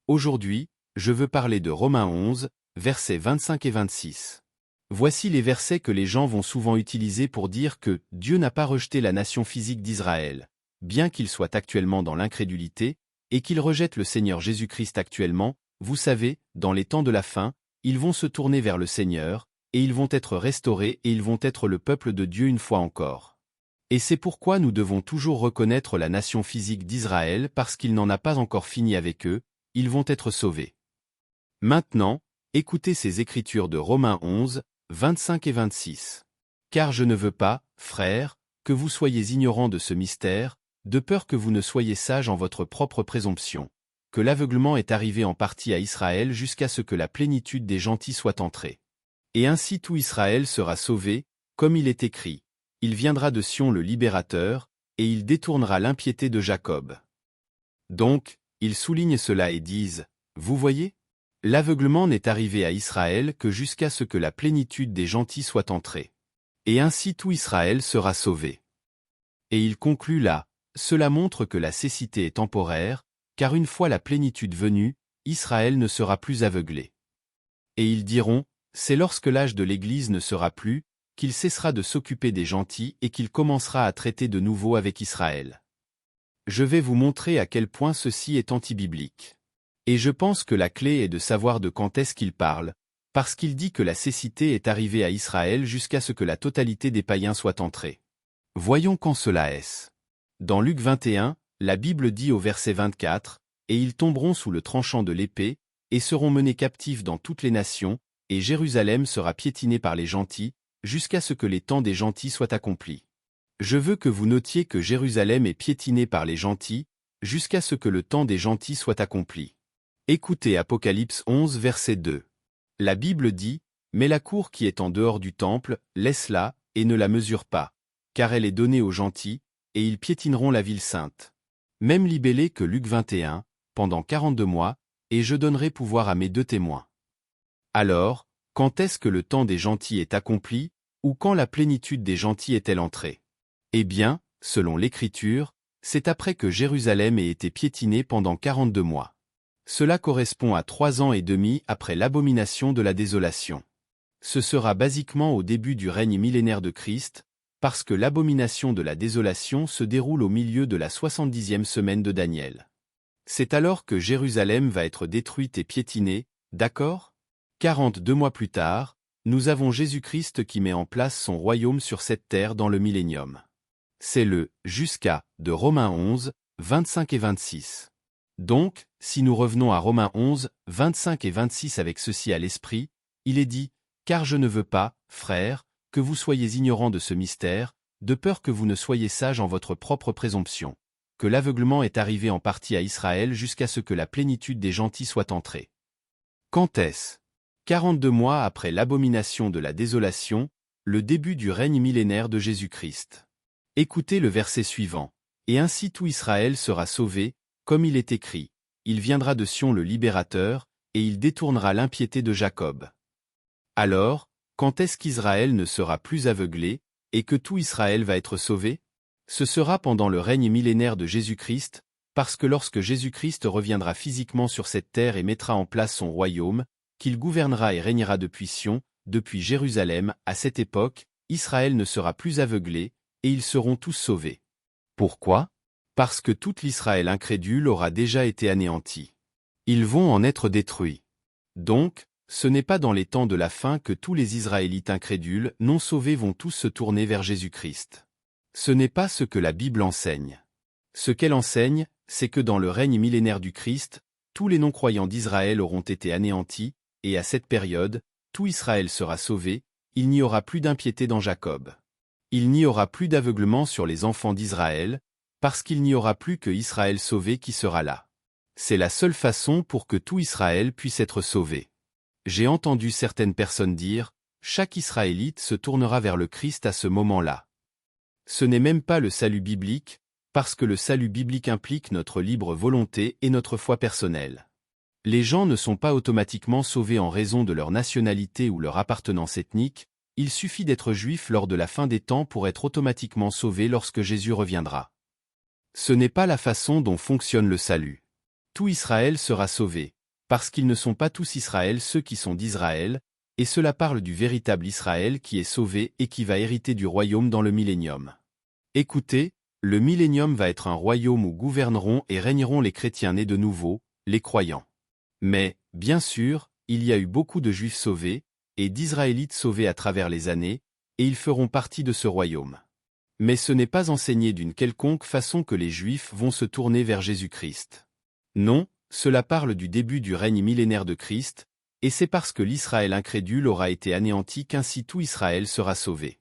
Aujourd'hui, je veux parler de Romains 11, versets 25 et 26. Voici les versets que les gens vont souvent utiliser pour dire que Dieu n'a pas rejeté la nation physique d'Israël, bien qu'il soit actuellement dans l'incrédulité, et qu'il rejette le Seigneur Jésus-Christ actuellement. Vous savez, dans les temps de la fin, ils vont se tourner vers le Seigneur, et ils vont être restaurés et ils vont être le peuple de Dieu une fois encore. Et c'est pourquoi nous devons toujours reconnaître la nation physique d'Israël parce qu'il n'en a pas encore fini avec eux, ils vont être sauvés. Maintenant, écoutez ces écritures de Romains 11, 25 et 26. Car je ne veux pas, frères, que vous soyez ignorants de ce mystère, de peur que vous ne soyez sages en votre propre présomption, que l'aveuglement est arrivé en partie à Israël jusqu'à ce que la plénitude des gentils soit entrée. Et ainsi tout Israël sera sauvé, comme il est écrit. Il viendra de Sion le libérateur, et il détournera l'impiété de Jacob. Donc, ils soulignent cela et disent, vous voyez? L'aveuglement n'est arrivé à Israël que jusqu'à ce que la plénitude des gentils soit entrée. Et ainsi tout Israël sera sauvé. Et il conclut là, cela montre que la cécité est temporaire, car une fois la plénitude venue, Israël ne sera plus aveuglé. Et ils diront, c'est lorsque l'âge de l'Église ne sera plus, qu'il cessera de s'occuper des gentils et qu'il commencera à traiter de nouveau avec Israël. Je vais vous montrer à quel point ceci est antibiblique. Et je pense que la clé est de savoir de quand est-ce qu'il parle, parce qu'il dit que la cécité est arrivée à Israël jusqu'à ce que la totalité des païens soit entrée. Voyons quand cela est. Dans Luc 21, la Bible dit au verset 24, « Et ils tomberont sous le tranchant de l'épée, et seront menés captifs dans toutes les nations, et Jérusalem sera piétinée par les gentils, jusqu'à ce que les temps des gentils soient accomplis. » Je veux que vous notiez que Jérusalem est piétinée par les gentils, jusqu'à ce que le temps des gentils soit accompli. Écoutez Apocalypse 11 verset 2. La Bible dit, « Mais la cour qui est en dehors du temple, laisse-la, et ne la mesure pas, car elle est donnée aux gentils, et ils piétineront la ville sainte. » Même libellé que Luc 21, pendant 42 mois, et je donnerai pouvoir à mes deux témoins. Alors, quand est-ce que le temps des gentils est accompli, ou quand la plénitude des gentils est-elle entrée? Eh bien, selon l'Écriture, c'est après que Jérusalem ait été piétinée pendant 42 mois. Cela correspond à 3 ans et demi après l'abomination de la désolation. Ce sera basiquement au début du règne millénaire de Christ, parce que l'abomination de la désolation se déroule au milieu de la 70e semaine de Daniel. C'est alors que Jérusalem va être détruite et piétinée, d'accord? 42 mois plus tard, nous avons Jésus-Christ qui met en place son royaume sur cette terre dans le millénium. C'est le « jusqu'à » de Romains 11, 25 et 26. Donc, si nous revenons à Romains 11, 25 et 26 avec ceci à l'esprit, il est dit « Car je ne veux pas, frères, que vous soyez ignorants de ce mystère, de peur que vous ne soyez sages en votre propre présomption, que l'aveuglement est arrivé en partie à Israël jusqu'à ce que la plénitude des gentils soit entrée. » Quand est-ce? 42 mois après l'abomination de la désolation, le début du règne millénaire de Jésus-Christ. Écoutez le verset suivant. « Et ainsi tout Israël sera sauvé, comme il est écrit. Il viendra de Sion le libérateur, et il détournera l'impiété de Jacob. » Alors, quand est-ce qu'Israël ne sera plus aveuglé, et que tout Israël va être sauvé? Ce sera pendant le règne millénaire de Jésus-Christ, parce que lorsque Jésus-Christ reviendra physiquement sur cette terre et mettra en place son royaume, qu'il gouvernera et régnera depuis Sion, depuis Jérusalem, à cette époque, Israël ne sera plus aveuglé, et ils seront tous sauvés. Pourquoi? Parce que tout l'Israël incrédule aura déjà été anéanti. Ils vont en être détruits. Donc, ce n'est pas dans les temps de la fin que tous les Israélites incrédules, non sauvés vont tous se tourner vers Jésus-Christ. Ce n'est pas ce que la Bible enseigne. Ce qu'elle enseigne, c'est que dans le règne millénaire du Christ, tous les non-croyants d'Israël auront été anéantis, et à cette période, tout Israël sera sauvé, il n'y aura plus d'impiété dans Jacob. Il n'y aura plus d'aveuglement sur les enfants d'Israël, parce qu'il n'y aura plus que Israël sauvé qui sera là. C'est la seule façon pour que tout Israël puisse être sauvé. J'ai entendu certaines personnes dire, chaque Israélite se tournera vers le Christ à ce moment-là. Ce n'est même pas le salut biblique, parce que le salut biblique implique notre libre volonté et notre foi personnelle. Les gens ne sont pas automatiquement sauvés en raison de leur nationalité ou leur appartenance ethnique, il suffit d'être juif lors de la fin des temps pour être automatiquement sauvé lorsque Jésus reviendra. Ce n'est pas la façon dont fonctionne le salut. Tout Israël sera sauvé, Parce qu'ils ne sont pas tous Israël ceux qui sont d'Israël, et cela parle du véritable Israël qui est sauvé et qui va hériter du royaume dans le millénium. Écoutez, le millénium va être un royaume où gouverneront et régneront les chrétiens nés de nouveau, les croyants. Mais, bien sûr, il y a eu beaucoup de Juifs sauvés, et d'Israélites sauvés à travers les années, et ils feront partie de ce royaume. Mais ce n'est pas enseigné d'une quelconque façon que les Juifs vont se tourner vers Jésus-Christ. Non, cela parle du début du règne millénaire de Christ, et c'est parce que l'Israël incrédule aura été anéanti qu'ainsi tout Israël sera sauvé.